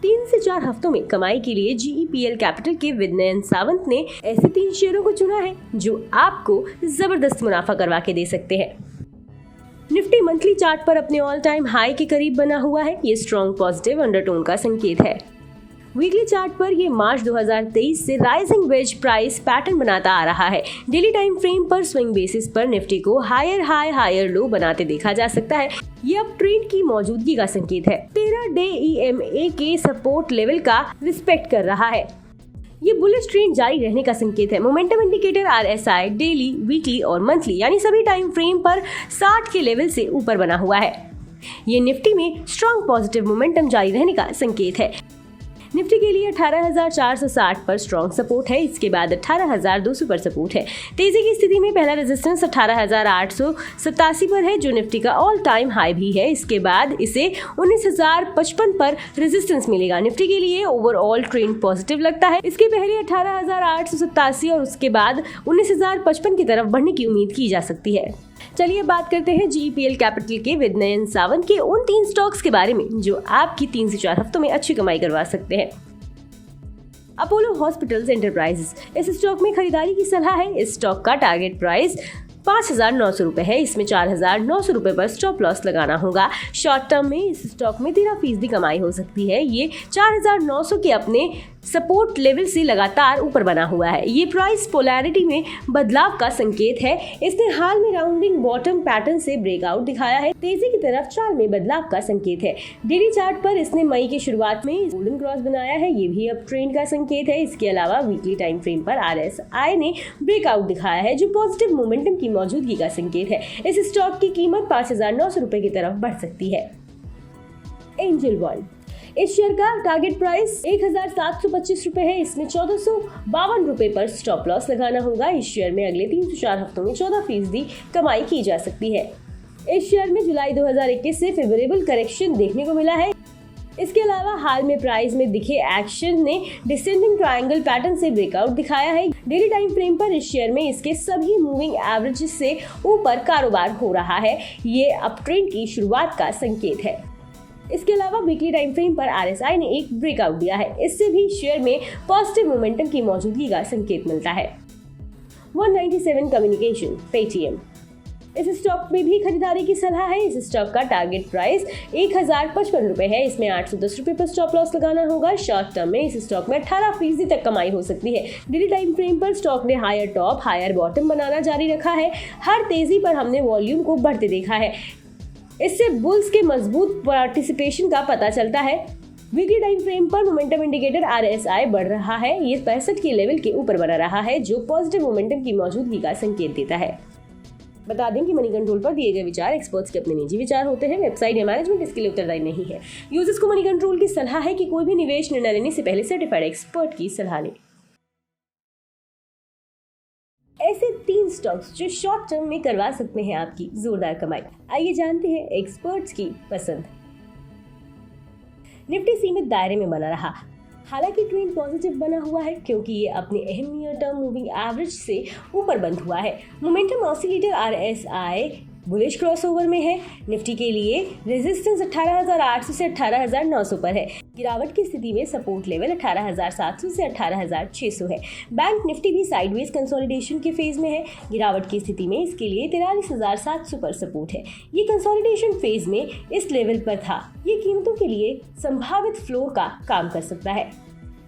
3 से 4 हफ्तों में कमाई के लिए GEPL कैपिटल के विनयन सावंत ने ऐसे 3 शेयरों को चुना है जो आपको जबरदस्त मुनाफा करवा के दे सकते हैं। निफ्टी मंथली चार्ट पर अपने ऑल टाइम हाई के करीब बना हुआ है। ये स्ट्रॉन्ग पॉजिटिव अंडरटोन का संकेत है। वीकली चार्ट पर ये मार्च 2023 से राइजिंग वेज प्राइस पैटर्न बनाता आ रहा है। डेली टाइम फ्रेम पर स्विंग बेसिस पर निफ्टी को हायर हाई हायर लो बनाते देखा जा सकता है। ये अब ट्रेंड की मौजूदगी का संकेत है। 13 डे EMA के सपोर्ट लेवल का रिस्पेक्ट कर रहा है। ये बुलिश ट्रेंड जारी रहने का संकेत है। Momentum indicator RSI daily, weekly और मंथली यानी सभी टाइम फ्रेम पर 60 के लेवल से ऊपर बना हुआ है। ये निफ्टी में स्ट्रॉन्ग पॉजिटिव मोमेंटम जारी रहने का संकेत है। निफ्टी के लिए 18,460 पर स्ट्रॉन्ग सपोर्ट है। इसके बाद 18,200 पर सपोर्ट है। तेजी की स्थिति में पहला रेजिस्टेंस 18,887 पर है जो निफ्टी का ऑल टाइम हाई भी है। इसके बाद इसे 19,055 पर रेजिस्टेंस मिलेगा। निफ्टी के लिए ओवरऑल ट्रेंड पॉजिटिव लगता है। इसके पहले 18,887 और उसके बाद 19,055 की तरफ बढ़ने की उम्मीद की जा सकती है। चलिए बात करते हैं GEPL कैपिटल के विनयन सावंत के उन 3 स्टॉक्स के बारे में जो आपकी 3 से 4 हफ्तों में अच्छी कमाई करवा सकते हैं। अपोलो हॉस्पिटल्स एंटरप्राइजेस, इस स्टॉक में खरीदारी की सलाह है। इस स्टॉक का टारगेट प्राइस 5,900 रुपए है। इसमें 4,900 रुपए पर स्टॉप लॉस लगाना होगा। शॉर्ट टर्म में इस स्टॉक में 13% कमाई हो सकती है। ये 4,900 के अपने सपोर्ट लेवल से लगातार ऊपर बना हुआ है। ये प्राइस पोलैरिटी में बदलाव का संकेत है। इसने हाल में राउंडिंग बॉटम पैटर्न से ब्रेकआउट दिखाया है। तेजी की तरफ चाल में बदलाव का संकेत है। डेली चार्ट पर इसने मई की शुरुआत में गोल्डन क्रॉस बनाया है। ये भी अब ट्रेंड का संकेत है। इसके अलावा वीकली टाइम फ्रेम पर RSI ने ब्रेकआउट दिखाया है जो पॉजिटिव मोमेंटम की मौजूदगी का संकेत है। इस स्टॉक की कीमत 5,900 रुपए की तरफ बढ़ सकती है। एंजल वन, इस शेयर का टारगेट प्राइस 1,725 रुपए है। इसमें 1,452 रुपए पर स्टॉप लॉस लगाना होगा। इस शेयर में अगले 3 से 4 हफ्तों में 14% कमाई की जा सकती है। इस शेयर में जुलाई 2021 से फेवरेबल करेक्शन देखने को मिला है। इसके अलावा हाल में प्राइस में दिखे एक्शन ने डिसेंडिंग ट्रायंगल पैटर्न से ब्रेकआउट दिखाया है। डेली टाइम फ्रेम पर इस शेयर में इसके सभी मूविंग एवरेज से ऊपर कारोबार हो रहा है। ये अप ट्रेंड की शुरुआत का संकेत है। इसके अलावा वीकली टाइम फ्रेम पर RSI ने एक ब्रेकआउट दिया है। इससे भी शेयर में पॉजिटिव मोमेंटम की मौजूदगी का संकेत मिलता है। 197 कम्युनिकेशन, पेटीएम, इस स्टॉक में भी खरीदारी की सलाह है। इस स्टॉक का टारगेट प्राइस 1,055 रुपए है। इसमें 810 रुपए पर स्टॉप लॉस लगाना होगा। शॉर्ट टर्म में इस स्टॉक में 18% तक कमाई हो सकती है। डेली टाइम फ्रेम पर स्टॉक ने हायर टॉप हायर बॉटम बनाना जारी रखा है। हर तेजी पर हमने वॉल्यूम को बढ़ते देखा है। इससे बुल्स के मजबूत पार्टिसिपेशन का पता चलता है। वीकली टाइम फ्रेम पर मोमेंटम इंडिकेटर RSI बढ़ रहा है। ये 65 के लेवल के ऊपर बना रहा है जो पॉजिटिव मोमेंटम की मौजूदगी का संकेत देता है। बता दें कि मनी कंट्रोल पर दिए गए विचार एक्सपर्ट्स के अपने निजी विचार होते हैं। वेबसाइट या मैनेजमेंट इसके लिए उत्तरदायी नहीं है। यूजर्स को मनी कंट्रोल की सलाह है कि कोई भी निवेश निर्णय लेने से पहले सर्टिफाइड एक्सपर्ट की सलाह लें। ऐसे 3 स्टॉक्स जो शॉर्ट टर्म में करवा सकते हैं आपकी जोरदार कमाई। आइए जानते हैं एक्सपर्ट्स की पसंद। निफ्टी सीमित दायरे में बना रहा। हालांकि ट्रेंड पॉजिटिव बना हुआ है क्योंकि ये अपने अहम नियर टर्म मूविंग एवरेज से ऊपर बंद हुआ है। Momentum oscillator RSI bullish crossover में है। निफ्टी के लिए रेजिस्टेंस 18,800 से 18,900 पर है। गिरावट की स्थिति में सपोर्ट लेवल 18,700 से 18,600 है। बैंक निफ्टी भी साइडवेज कंसोलिडेशन के फेज में है। गिरावट की स्थिति में इसके लिए 43,700 पर सपोर्ट है। ये कंसोलिडेशन फेज में इस लेवल पर था। ये कीमतों के लिए संभावित फ्लोर का काम कर सकता है।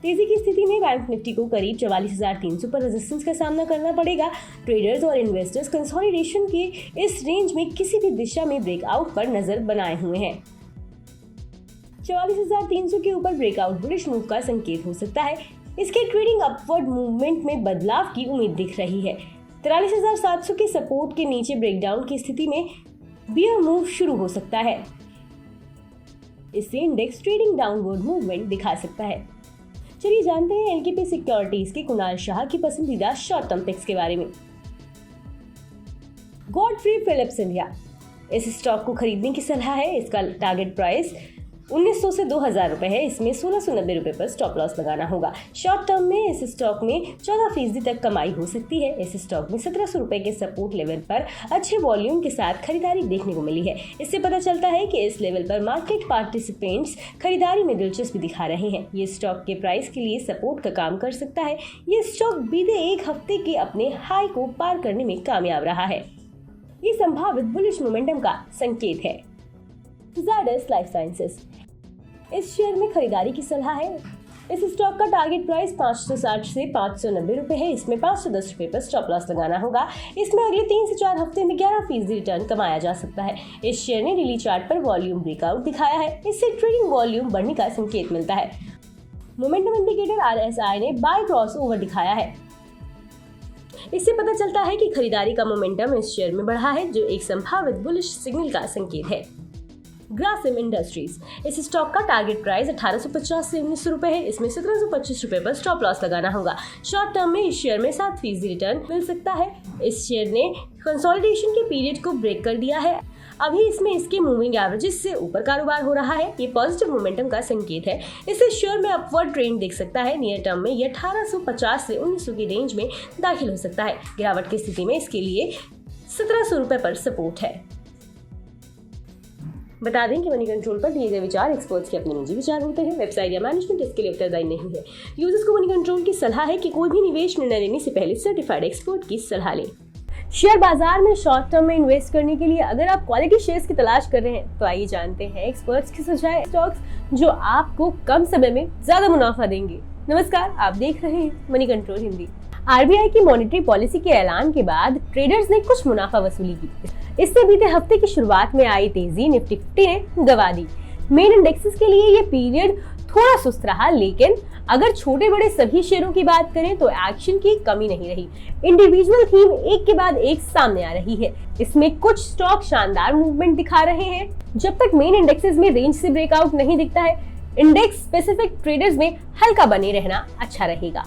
तेजी की स्थिति में बैंक निफ्टी को करीब 44,300 पर रेजिस्टेंस का सामना करना पड़ेगा। ट्रेडर्स और इन्वेस्टर्स कंसोलिडेशन के इस रेंज में किसी भी दिशा में ब्रेकआउट पर नजर बनाए हुए हैं। 44,300 के ऊपर ब्रेकआउट बुलिश मूव का संकेत हो सकता है। इसके ट्रेडिंग अपवर्ड मूवमेंट में बदलाव की उम्मीद दिख रही है। 43,700 के सपोर्ट के नीचे ब्रेकडाउन की स्थिति में बियर मूव शुरू हो सकता है। इससे इंडेक्स ट्रेडिंग डाउनवर्ड मूवमेंट दिखा सकता है। चलिए जानते हैं LKP सिक्योरिटीज के कुणाल शाह की पसंदीदा शॉर्ट टर्म पिक्स के बारे में। गॉडफ्री फिलिप्स इंडिया, इस स्टॉक को खरीदने की सलाह है। इसका टारगेट प्राइस 1900 से 2000 रुपए है, इसमें 1690 रुपए पर स्टॉप लॉस लगाना होगा। शॉर्ट टर्म में इस स्टॉक में 14% तक कमाई हो सकती है। इस स्टॉक में 1700 रुपए के सपोर्ट लेवल पर अच्छे वॉल्यूम के साथ खरीदारी देखने को मिली है। इससे पता चलता है कि इस लेवल पर मार्केट पार्टिसिपेंट्स खरीदारी में दिलचस्पी दिखा रहे हैं। ये स्टॉक के प्राइस के लिए सपोर्ट का काम कर सकता है। ये स्टॉक बीते एक हफ्ते के अपने हाई को पार करने में कामयाब रहा है। ये संभावित बुलिश मोमेंटम का संकेत है। ज़ायडस लाइफ साइंसेज, इस शेयर में खरीदारी की सलाह है। इस स्टॉक का टारगेट प्राइस 560 से 590 रुपए है। इसमें 510 रुपए पर स्टॉप लॉस लगाना होगा। इसमें अगले 3 से 4 हफ्ते में 11% रिटर्न कमाया जा सकता है। इस शेयर ने डेली चार्ट पर वॉल्यूम ब्रेकआउट दिखाया है। इससे ट्रेडिंग वॉल्यूम बढ़ने का संकेत मिलता है। मोमेंटम इंडिकेटर RSI ने बाय क्रॉस ओवर दिखाया है। इससे पता चलता है कि खरीदारी का मोमेंटम इस शेयर में बढ़ा है, जो एक संभावित बुलिश सिग्नल का संकेत है। ग्रासिम इंडस्ट्रीज, इस स्टॉक का टारगेट प्राइस 1850 से 1900 रुपए है। इसमें 1725 रुपए पर स्टॉप लॉस लगाना होगा। शॉर्ट टर्म में इस शेयर में 7% रिटर्न मिल सकता है। इस शेयर ने कंसोलिडेशन के पीरियड को ब्रेक कर दिया है। अभी इसमें इसके मूविंग एवरेजेस से ऊपर कारोबार हो रहा है। ये पॉजिटिव मोमेंटम का संकेत है। इससे शेयर में अपवर्ड ट्रेंड दिख सकता है। नियर टर्म में ये 1850 से 1900 की रेंज में दाखिल हो सकता है। गिरावट की स्थिति में इसके लिए 1700 रुपए पर सपोर्ट है। बता दें कि मनी कंट्रोल पर दिए गए विचार एक्सपर्ट्स के अपने निजी विचार होते हैं। वेबसाइट या मैनेजमेंट इसके लिए उत्तरदायी नहीं है। यूजर्स को मनी कंट्रोल की सलाह है कि कोई भी निवेश निर्णय लेने से पहले सर्टिफाइड एक्सपर्ट की सलाह लें। शेयर बाजार में शॉर्ट टर्म में इन्वेस्ट करने के लिए अगर आप क्वालिटी शेयर्स की तलाश कर रहे हैं तो आइए जानते हैं एक्सपर्ट्स के सुझाए स्टॉक्स जो आपको कम समय में ज्यादा मुनाफा देंगे। नमस्कार, आप देख रहे हैं मनी कंट्रोल हिंदी। RBI की मॉनेटरी पॉलिसी के ऐलान के बाद ट्रेडर्स ने कुछ मुनाफा वसूली की। इससे बीते हफ्ते की शुरुआत में आई तेजी निफ्टी 50 ने गवा दी। मेन इंडेक्सेस के लिए ये पीरियड थोड़ा सुस्त रहा, लेकिन अगर छोटे बड़े सभी शेयरों की बात करें तो एक्शन की कमी नहीं रही। इंडिविजुअल थीम एक के बाद एक सामने आ रही है। इसमें कुछ स्टॉक शानदार मूवमेंट दिखा रहे हैं। जब तक मेन इंडेक्सेस में रेंज से ब्रेकआउट नहीं दिखता है, इंडेक्स स्पेसिफिक ट्रेडर्स में हल्का बने रहना अच्छा रहेगा।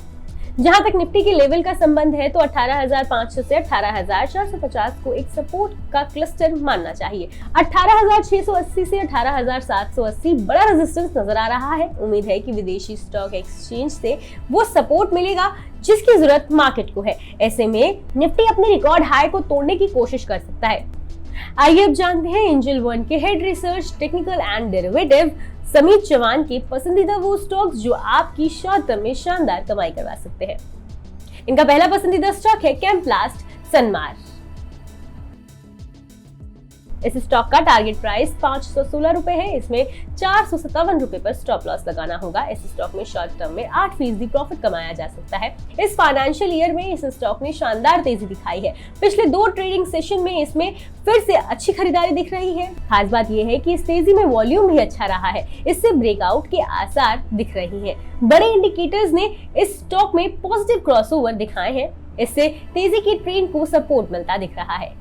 जहां तक निफ्टी के लेवल का संबंध है तो 18,500 से 18,450 को एक सपोर्ट का क्लस्टर मानना चाहिए। 18,680 से 18,780 बड़ा रेजिस्टेंस नजर आ रहा है। उम्मीद है कि विदेशी स्टॉक एक्सचेंज से वो सपोर्ट मिलेगा जिसकी जरूरत मार्केट को है। ऐसे में निफ्टी अपने रिकॉर्ड हाई को तोड़ने की कोशिश कर सकता है। आइए अब जानते हैं एंजल वन के head research technical and derivative Samit Chauhan के पसंदीदा वो स्टॉक्स जो आपकी शॉर्ट टर्म में शानदार कमाई करवा सकते हैं। इनका पहला पसंदीदा स्टॉक है कैम्प्लास्ट सनमार। इस स्टॉक का टारगेट प्राइस 516 रुपए है। इसमें 457 रुपए पर स्टॉप लॉस लगाना होगा। इस स्टॉक में शॉर्ट टर्म में 8% प्रॉफिट कमाया जा सकता है। इस फाइनेंशियल ईयर में इस स्टॉक ने शानदार तेजी दिखाई है। पिछले 2 ट्रेडिंग सेशन में इसमें फिर से अच्छी खरीदारी दिख रही है। खास बात यह है कि इस तेजी में वॉल्यूम भी अच्छा रहा है। इससे ब्रेकआउट के आसार दिख रही हैं। बड़े इंडिकेटर्स ने इस स्टॉक में पॉजिटिव क्रॉसओवर दिखाए हैं। इससे तेजी की ट्रेंड को सपोर्ट मिलता दिख रहा है।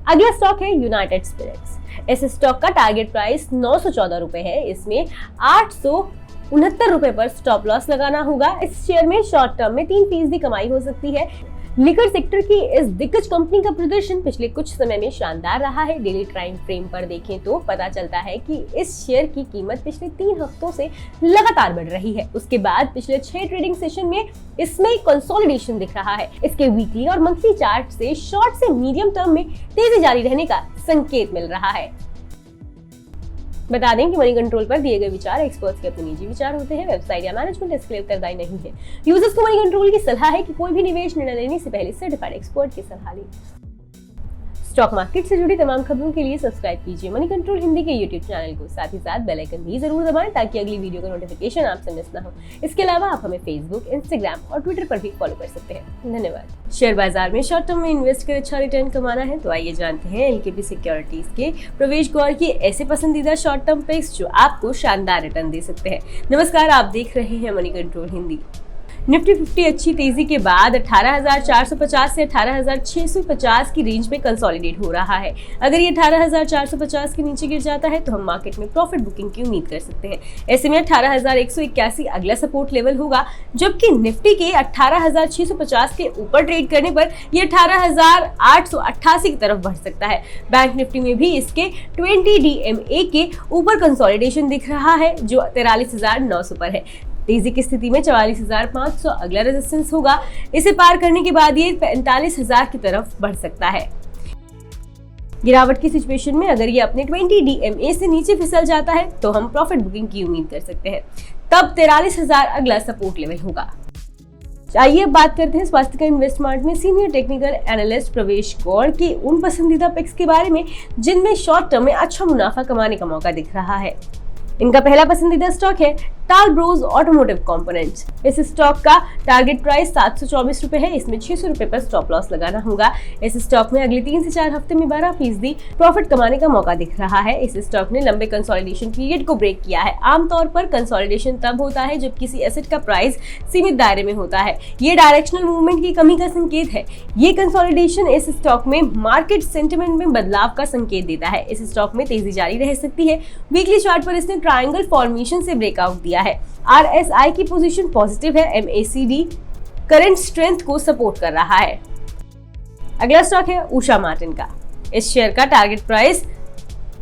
अगला स्टॉक है यूनाइटेड स्पिरिट्स। इस स्टॉक का टारगेट प्राइस 914 रुपए है। इसमें 869 रुपए पर स्टॉप लॉस लगाना होगा। इस शेयर में शॉर्ट टर्म में 3% कमाई हो सकती है। लिकर सेक्टर की इस दिग्गज कंपनी का प्रदर्शन पिछले कुछ समय में शानदार रहा है। डेली टाइम फ्रेम पर देखें तो पता चलता है कि इस शेयर की कीमत पिछले 3 हफ्तों से लगातार बढ़ रही है। उसके बाद पिछले 6 ट्रेडिंग सेशन में इसमें कंसोलिडेशन दिख रहा है। इसके वीकली और मंथली चार्ट से शॉर्ट से मीडियम टर्म में तेजी जारी रहने का संकेत मिल रहा है। बता दें कि मनी कंट्रोल पर दिए गए विचार एक्सपर्ट्स के अपने निजी विचार होते हैं। वेबसाइट या मैनेजमेंट इसके लिए उत्तरदायी नहीं है। यूजर्स को मनी कंट्रोल की सलाह है कि कोई भी निवेश निर्णय लेने से पहले सर्टिफाइड एक्सपर्ट की सलाह लें। स्टॉक मार्केट से जुड़ी तमाम खबरों के लिए सब्सक्राइब कीजिए मनी कंट्रोल हिंदी के यूट्यूब चैनल को। साथ ही साथ बेल आइकन भी जरूर दबाएं ताकि अगली वीडियो का नोटिफिकेशन आपसे मिस ना हो। इसके अलावा आप हमें फेसबुक, इंस्टाग्राम और ट्विटर पर भी फॉलो कर सकते हैं। धन्यवाद। शेयर बाजार में शॉर्ट टर्म में इन्वेस्ट कर अच्छा रिटर्न कमाना है तो आइए जानते हैं LKP सिक्योरिटीज के प्रवेश गौर की ऐसे पसंदीदा शॉर्ट टर्म पिक्स जो आपको शानदार रिटर्न दे सकते हैं। नमस्कार, आप देख रहे हैं मनी कंट्रोल हिंदी। निफ्टी 50 अच्छी तेजी के बाद 18,450 से 18,650 की रेंज में कंसोलिडेट हो रहा है। अगर ये 18,450 के नीचे गिर जाता है तो हम मार्केट में प्रॉफिट बुकिंग की उम्मीद कर सकते हैं। ऐसे में 18,181 अगला सपोर्ट लेवल होगा, जबकि निफ्टी के 18,650 के ऊपर ट्रेड करने पर ये 18,888 की तरफ बढ़ सकता है। बैंक निफ्टी में भी इसके 20 DMA के ऊपर कंसोलिडेशन दिख रहा है जो 43,900 पर है। तेजी की स्थिति में 44,500 अगला रेजिस्टेंस होगा। इसे पार करने के बाद ये 45,000 की तरफ बढ़ सकता है। गिरावट की सिचुएशन में अगर ये अपने 20 DMA से नीचे फिसल जाता है तो हम प्रॉफिट बुकिंग की उम्मीद कर सकते हैं। तब 43,000 अगला सपोर्ट लेवल होगा। आइए अब बात करते हैं स्वास्तिका इन्वेस्टमार्ट में सीनियर टेक्निकल एनालिस्ट प्रवेश गौड़ की उन पसंदीदा पिक्स के बारे में जिनमें शॉर्ट टर्म में अच्छा मुनाफा कमाने का मौका दिख रहा है। इनका पहला पसंदीदा स्टॉक है टाल ब्रोज ऑटोमोटिव कंपोनेंट्स। इस स्टॉक का टारगेट प्राइस 724 रुपए है। इसमें 600 रुपए पर स्टॉप लॉस लगाना होगा। इस स्टॉक में अगले 3 से 4 हफ्ते में 12% प्रॉफिट कमाने का मौका दिख रहा है। इस स्टॉक ने लंबे कंसोलिडेशन पीरियड को ब्रेक किया है। आमतौर पर कंसोलिडेशन तब होता है जब किसी एसेट का प्राइस सीमित दायरे में होता है। ये डायरेक्शनल मूवमेंट की कमी का संकेत है। ये कंसोलिडेशन इस स्टॉक में मार्केट सेंटिमेंट में बदलाव का संकेत देता है। इस स्टॉक में तेजी जारी रह सकती है। वीकली चार्ट पर इसने ट्रायंगल फॉर्मेशन से ब्रेकआउट दिया है। RSI की पोजीशन पॉजिटिव है। MACD करंट स्ट्रेंथ को सपोर्ट कर रहा है। अगला स्टॉक है उषा मार्टिन का। इस शेयर का टारगेट प्राइस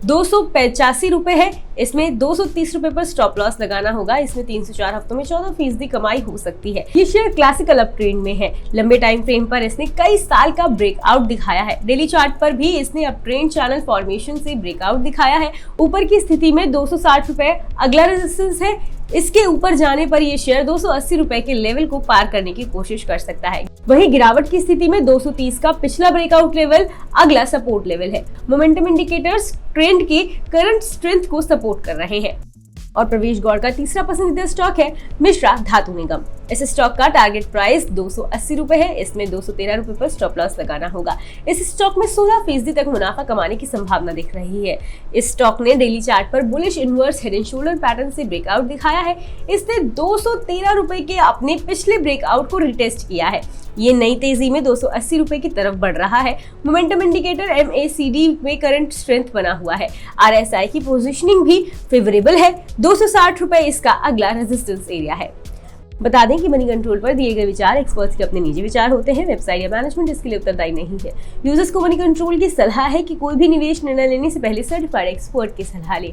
285 रुपए है। इसमें 230 रुपए पर स्टॉप लॉस लगाना होगा। इसमें 3 से 4 हफ्तों में 14% कमाई हो सकती है। ये शेयर क्लासिकल अप ट्रेंड में है। लंबे टाइम फ्रेम पर इसने कई साल का ब्रेकआउट दिखाया है। डेली चार्ट पर भी इसने अप ट्रेंड चैनल फॉर्मेशन से ब्रेकआउट दिखाया है। ऊपर की स्थिति में 260 रुपए अगला रेजिस्टेंस है। इसके ऊपर जाने पर यह शेयर 280 रुपए के लेवल को पार करने की कोशिश कर सकता है। वहीं गिरावट की स्थिति में 230 का पिछला ब्रेकआउट लेवल अगला सपोर्ट लेवल है। मोमेंटम इंडिकेटर्स ट्रेंड के करंट स्ट्रेंथ को सपोर्ट कर रहे हैं। और प्रवेश गौड़ का तीसरा पसंदीदा स्टॉक है मिश्रा धातु निगम। इस स्टॉक का टारगेट प्राइस 280 रुपए है। इसमें 213 रुपए पर स्टॉप लॉस लगाना होगा। इस स्टॉक में 16% तक मुनाफा कमाने की संभावना दिख रही है। इस स्टॉक ने डेली चार्ट पर bullish inverse head and shoulder pattern से ब्रेकआउट दिखाया है। इसने 213 रुपए के अपने पिछले ब्रेकआउट को रिटेस्ट किया है। ये नई तेजी में 280 रुपए की तरफ बढ़ रहा है। मोमेंटम इंडिकेटर MACD में करंट स्ट्रेंथ बना हुआ है। RSI की पोजीशनिंग भी फेवरेबल है। 260 रुपए इसका अगला रेजिस्टेंस एरिया है। बता दें कि मनी कंट्रोल पर दिए गए विचार एक्सपर्ट्स के अपने निजी विचार होते हैं। वेबसाइट या मैनेजमेंट इसके लिए उत्तरदायी नहीं है। यूजर्स को मनी कंट्रोल की सलाह है कि कोई भी निवेश निर्णय लेने से पहले सर्टिफाइड एक्सपर्ट की सलाह ले।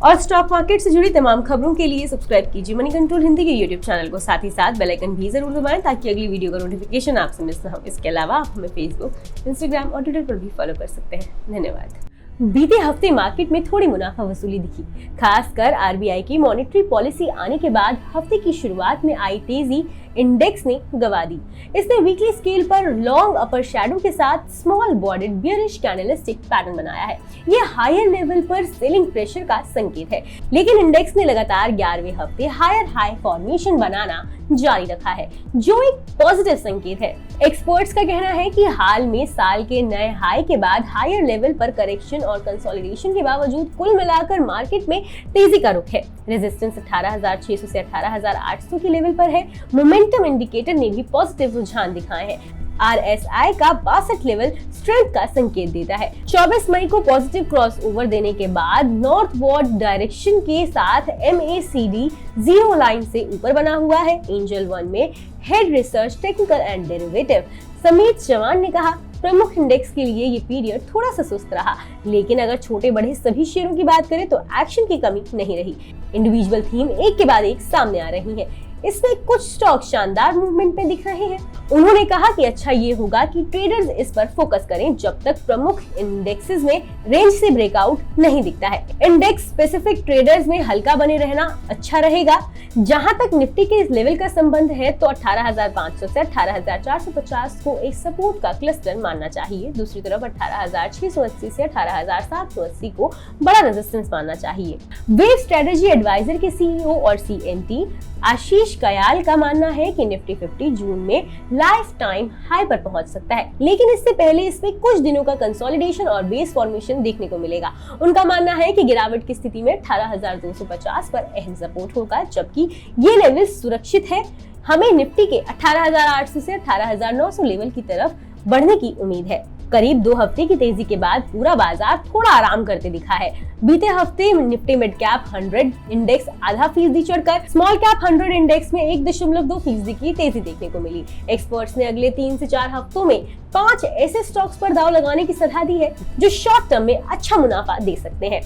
और स्टॉक मार्केट से जुड़ी तमाम खबरों के लिए सब्सक्राइब कीजिए मनी कंट्रोल हिंदी के YouTube चैनल को। साथ ही साथ बेल आइकन भी जरूर दबाएं ताकि अगली वीडियो का नोटिफिकेशन आपसे मिस ना हो। इसके अलावा आप हमें फेसबुक, इंस्टाग्राम और ट्विटर पर भी फॉलो कर सकते हैं। धन्यवाद। बीते हफ्ते मार्केट में थोड़ी मुनाफा वसूली दिखी। खासकर RBI की मॉनेटरी पॉलिसी आने के बाद हफ्ते की शुरुआत में आई तेजी इंडेक्स ने गवा दी। इसने वीकली स्केल पर लॉन्ग अपर शैडो के साथ small bordered bearish candlestick pattern बनाया है। ये हायर लेवल पर सेलिंग प्रेशर का संकेत है, लेकिन इंडेक्स ने लगातार 11वें हफ्ते हायर हाई फॉर्मेशन बनाना जारी रखा है, जो एक पॉजिटिव संकेत है। एक्सपर्ट्स का कहना है कि हाल में साल के नए हाई के बाद हायर लेवल पर करेक्शन और कंसोलिडेशन के बावजूद कुल मिलाकर मार्केट में तेजी का रुख है। रेजिस्टेंस 18,600 से 18,800 के लेवल पर है। मोमेंटम इंडिकेटर ने भी पॉजिटिव रुझान दिखाए हैं। RSI का 62 लेवल स्ट्रेंथ का संकेत देता है। 24 मई को पॉजिटिव क्रॉस ओवर देने के बाद नॉर्थवर्ड डायरेक्शन के साथ MACD जीरो लाइन से ऊपर बना हुआ है। एंजल 1 में head research technical and derivative Samit Chauhan ने कहा, प्रमुख इंडेक्स के लिए ये पीरियड थोड़ा सा सुस्त रहा, लेकिन अगर छोटे बड़े सभी शेयरों की बात करें तो एक्शन की कमी नहीं रही। इंडिविजुअल थीम एक के बाद एक सामने आ रही है। इसमें कुछ स्टॉक शानदार मूवमेंट में दिख रहे हैं। उन्होंने कहा कि अच्छा ये होगा कि ट्रेडर्स इस पर फोकस करें जब तक प्रमुख इंडेक्सेस में रेंज से ब्रेकआउट नहीं दिखता है। इंडेक्स स्पेसिफिक ट्रेडर्स में हल्का बने रहना अच्छा रहेगा। जहां तक निफ्टी के इस लेवल का संबंध है तो 18,500 से 18,450 को एक सपोर्ट का क्लस्टर मानना चाहिए। दूसरी तरफ 18,680 से 18,780 को बड़ा रेजिस्टेंस मानना चाहिए। वेव स्ट्रेटेजी एडवाइजर के CEO और CMT आशीष कयाल का मानना है कि निफ्टी 50 जून में लाइफ टाइम हाई पर पहुंच सकता है, लेकिन इससे पहले इसमें कुछ दिनों का कंसोलिडेशन और बेस फॉर्मेशन देखने को मिलेगा। उनका मानना है कि गिरावट की स्थिति में 18,250 पर अहम सपोर्ट होगा, जबकि ये लेवल सुरक्षित है। हमें निफ्टी के 18,800 से 18,900 लेवल की तरफ बढ़ने की उम्मीद है। करीब 2 हफ्ते की तेजी के बाद पूरा बाजार थोड़ा आराम करते दिखा है। बीते हफ्ते निफ्टी मिड कैप 100 इंडेक्स आधा फीसदी चढ़कर स्मॉल कैप 100 इंडेक्स में 1.2% की तेजी देखने को मिली। एक्सपर्ट्स ने अगले 3 से 4 हफ्तों में 5 ऐसे स्टॉक्स पर दांव लगाने की सलाह दी है जो शॉर्ट टर्म में अच्छा मुनाफा दे सकते हैं।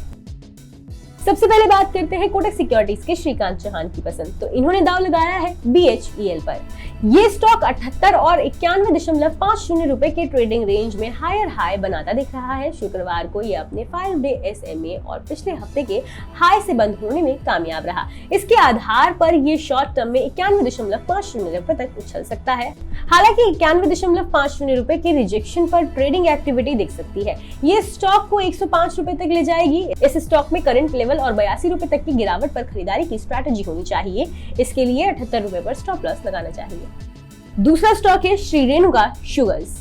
सबसे पहले बात करते हैं कोटक सिक्योरिटीज के श्रीकांत चौहान की पसंद। तो इन्होंने दांव लगाया है BHEL पर। ये स्टॉक 78 और 91.50 रुपए के ट्रेडिंग रेंज में हायर हाई बनाता दिख रहा है। शुक्रवार को ये अपने 5 डे SMA और पिछले हफ्ते के हाई से बंद होने में कामयाब रहा। इसके आधार पर ये शॉर्ट टर्म में 91.50 रुपए तक उछल सकता है। हालांकि 91.50 रुपए के रिजेक्शन पर ट्रेडिंग एक्टिविटी दिख सकती है। ये स्टॉक को 105 रुपए तक ले जाएगी। इस स्टॉक में करंट लेवल और 82 रुपए तक की गिरावट पर खरीदारी की स्ट्रैटेजी होनी चाहिए। इसके लिए 78 रुपए पर स्टॉप लॉस लगाना चाहिए। दूसरा स्टॉक है श्री रेणुका शुगर्स।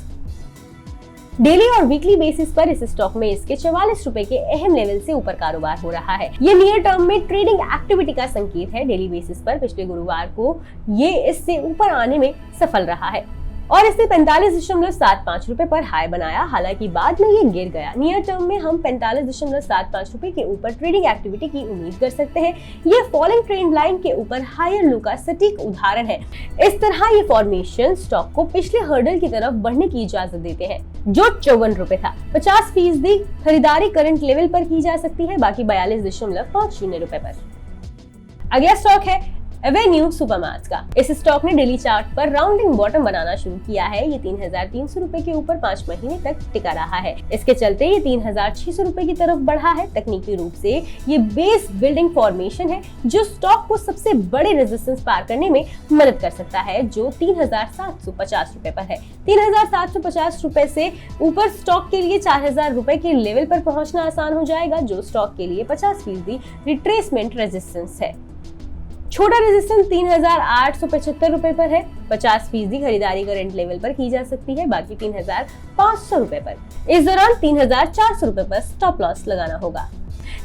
डेली और वीकली बेसिस पर इस स्टॉक में इसके 44 रुपए के अहम लेवल से ऊपर कारोबार हो रहा है। ये नियर टर्म में ट्रेडिंग एक्टिविटी का संकेत है। डेली बेसिस पर पिछले गुरुवार को ये इससे ऊपर आने में सफल रहा है और इसने 45.75 रुपए पर हाई बनाया। हालांकि बाद में ये गिर गया। नियर टर्म में हम 45.75 रुपए के ऊपर ट्रेडिंग एक्टिविटी की उम्मीद कर सकते हैं। ये फॉलिंग ट्रेंड लाइन के ऊपर हायर लो का सटीक उदाहरण है। इस तरह ये फॉर्मेशन स्टॉक को पिछले हर्डल की तरफ बढ़ने की इजाजत देते हैं जो 54 रुपए था। 50% खरीदारी करंट लेवल पर की जा सकती है, बाकी 42.50 रुपए पर। अगला स्टॉक है एवेन्यू सुपरमार्ट्स का। इस स्टॉक ने डेली चार्ट पर राउंडिंग बॉटम बनाना शुरू किया है। ये 3,300 रुपए के ऊपर 5 महीने तक टिका रहा है। इसके चलते ये 3,600 रुपए की तरफ बढ़ा है। तकनीकी रूप से ये बेस बिल्डिंग फॉर्मेशन है जो स्टॉक को सबसे बड़े रेजिस्टेंस पार करने में मदद कर सकता है जो 3,750 रुपए पर है। 3,750 रुपए से ऊपर स्टॉक के लिए 4,000 रुपए के लेवल पर पहुंचना आसान हो जाएगा जो स्टॉक के लिए 50% रिट्रेसमेंट रेजिस्टेंस है। छोटा रेजिस्टेंस 3,875 रुपए पर है। 50% खरीदारी करंट लेवल पर की जा सकती है, बाकी 3,500 रुपए पर। इस दौरान 3,400 रुपए पर स्टॉप लॉस लगाना होगा।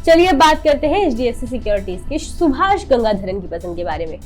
चलिए अब बात करते हैं HDFC सिक्योरिटीज के सुभाष गंगाधरन की पसंद के बारे में।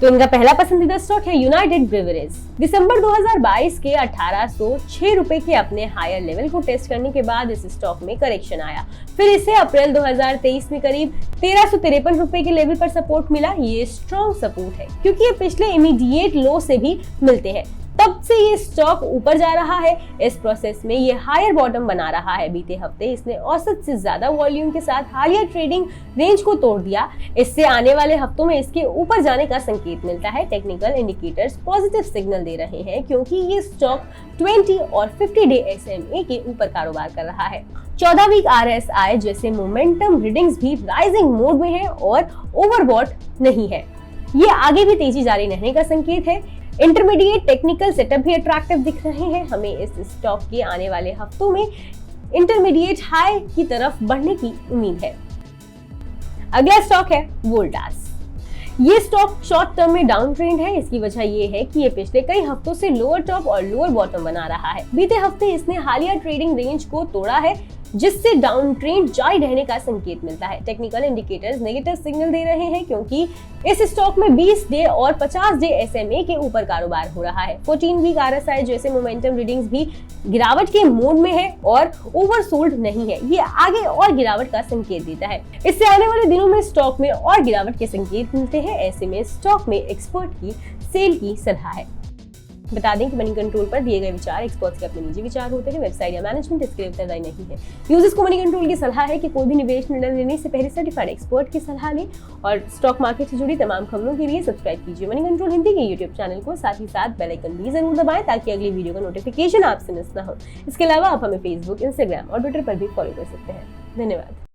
तो इनका पहला पसंदीदा स्टॉक है यूनाइटेड ब्रेवरीज। दिसंबर 2022 के 1806 रुपए के अपने हायर लेवल को टेस्ट करने के बाद इस स्टॉक में करेक्शन आया। फिर इसे अप्रैल 2023 में करीब 1353 रुपए के लेवल पर सपोर्ट मिला। ये स्ट्रॉन्ग सपोर्ट है क्योंकि ये पिछले इमीडिएट लो से भी मिलते हैं। तब से ये स्टॉक ऊपर जा रहा है। इस प्रोसेस में ये हायर बॉटम बना रहा है। बीते हफ्ते इसने औसत से ज्यादा वॉल्यूम के साथ हालिया ट्रेडिंग रेंज को तोड़ दिया। इससे आने वाले हफ्तों में इसके ऊपर जाने का संकेत मिलता है। टेक्निकल इंडिकेटर्स पॉजिटिव सिग्नल दे रहे हैं क्योंकि ये स्टॉक 20 और 50 डे SMA के ऊपर कारोबार कर रहा है। 14 वीक RSI जैसे मोमेंटम रीडिंग्स भी राइजिंग मोड में है और ओवरबॉट नहीं है। ये आगे भी तेजी जारी रहने का संकेत है। इंटरमीडिएट टेक्निकल सेटअप भी अट्रैक्टिव दिख रहे हैं। हमें इस स्टॉक के आने वाले हफ्तों में इंटरमीडिएट हाई की तरफ बढ़ने की उम्मीद है। अगला स्टॉक है वोल्टास। ये स्टॉक शॉर्ट टर्म में डाउन ट्रेंड है। इसकी वजह ये है कि ये पिछले कई हफ्तों से लोअर टॉप और लोअर बॉटम बना रहा है। बीते हफ्ते इसने हालिया ट्रेडिंग रेंज को तोड़ा है जिससे डाउन ट्रेंड जारी रहने का संकेत मिलता है। टेक्निकल इंडिकेटर्स नेगेटिव सिग्नल दे रहे हैं क्योंकि इस स्टॉक में 20 डे और 50 डे SMA के ऊपर कारोबार हो रहा है। 14 वीक RSI जैसे मोमेंटम रीडिंग्स भी गिरावट के मोड में है और ओवरसोल्ड नहीं है। ये आगे और गिरावट का संकेत देता है। इससे आने वाले दिनों में स्टॉक में और गिरावट के संकेत मिलते हैं। ऐसे में स्टॉक में एक्सपर्ट की सेल की सलाह है। बता दें कि मनी कंट्रोल पर दिए गए विचार एक्सपर्ट्स के अपने निजी विचार होते हैं। वेबसाइट या मैनेजमेंट इसके लिए उत्तरदायी नहीं है। यूजर्स को मनी कंट्रोल की सलाह है कि कोई भी निवेश निर्णय लेने से पहले सर्टिफाइड एक्सपर्ट की सलाह लें और स्टॉक मार्केट से जुड़ी तमाम खबरों के लिए सब्सक्राइब कीजिए मनी कंट्रोल हिंदी के यूट्यूब चैनल को। साथ ही साथ बेल आइकन भी जरूर दबाएं ताकि अगली वीडियो का नोटिफिकेशन आपसे मिस ना हो। इसके अलावा आप हमें फेसबुक, इंस्टाग्राम और ट्विटर पर भी फॉलो कर सकते हैं। धन्यवाद।